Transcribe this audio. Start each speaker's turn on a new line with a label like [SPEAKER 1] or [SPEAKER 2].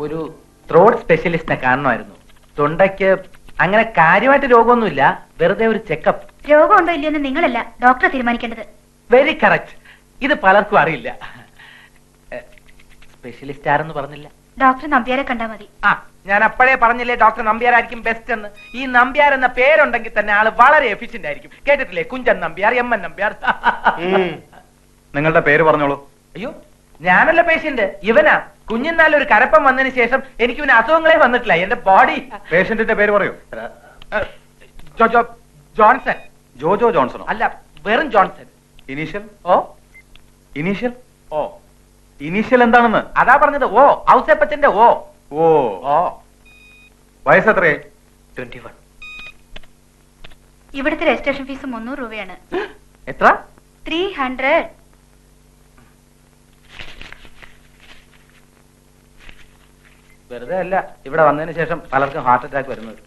[SPEAKER 1] ഒരു ത്രോട്ട് സ്പെഷ്യലിസ്റ്റിനെ കാണണമായിരുന്നു. തൊണ്ടയ്ക്ക് അങ്ങനെ കാര്യമായിട്ട് രോഗമൊന്നുമില്ല, വെറുതെ ഒരു ചെക്കപ്പ്.
[SPEAKER 2] രോഗമുണ്ടോ ഇല്ലയോ എന്ന് നിങ്ങളല്ല ഡോക്ടറെ തീരുമാനിക്കേണ്ടത്.
[SPEAKER 1] Very correct. ഇത് പലർക്കും അറിയില്ല. സ്പെഷ്യലിസ്റ്റ് ആരെന്ന് പറഞ്ഞില്ല.
[SPEAKER 2] ഡോക്ടർ നമ്പ്യാരെ കണ്ടാ മതി.
[SPEAKER 1] ആ, ഞാൻ അപ്പോഴേ പറഞ്ഞില്ലേ ഡോക്ടർ നമ്പ്യാരായിരിക്കും ബെസ്റ്റ് എന്ന്. ഈ നമ്പ്യാർ എന്ന പേരുണ്ടെങ്കിൽ തന്നെ ആള് വളരെ എഫിഷ്യന്റ് ആയിരിക്കും. കേട്ടിട്ടില്ലേ? Kunchan Nambiar, M N Nambiar.
[SPEAKER 3] നിങ്ങളുടെ പേര് പറഞ്ഞോളൂ.
[SPEAKER 1] അയ്യോ, ഞാനല്ല പേഷ്യന്റ്, ഇവനാ. കുഞ്ഞിനാലും ഒരു കരപ്പം വന്നതിന് ശേഷം എനിക്ക് ഇവന് അസുഖങ്ങളെ വന്നിട്ടില്ല. എന്റെ ബോഡി.
[SPEAKER 3] പേഷ്യന്റിന്റെ പേര് പറയൂ.
[SPEAKER 1] ജോൺസൺ.
[SPEAKER 3] ജോജോ ജോൺസണോ?
[SPEAKER 1] അല്ല, വെറും ജോൺസൺ.
[SPEAKER 3] ഇനീഷ്യൽ?
[SPEAKER 1] ഓ,
[SPEAKER 3] ഇനീഷ്യൽ?
[SPEAKER 1] ഓ,
[SPEAKER 3] ഇനീഷ്യൽ എന്താണെന്ന്
[SPEAKER 1] അതാ പറഞ്ഞത്. ഓ, ഔസേപ്പച്ചന്റെ ഓ.
[SPEAKER 3] ഓ
[SPEAKER 1] ഓ.
[SPEAKER 3] വയസ്സെത്രയായി?
[SPEAKER 1] 21.
[SPEAKER 2] ഇവിടുത്തെ രജിസ്ട്രേഷൻ ഫീസ് 300 രൂപയാണ്.
[SPEAKER 1] എത്ര?
[SPEAKER 2] 300.
[SPEAKER 1] വെറുതെ അല്ല ഇവിടെ വന്നതിന് ശേഷം പലർക്കും ഹാർട്ട് അറ്റാക്ക് വരുന്നത്.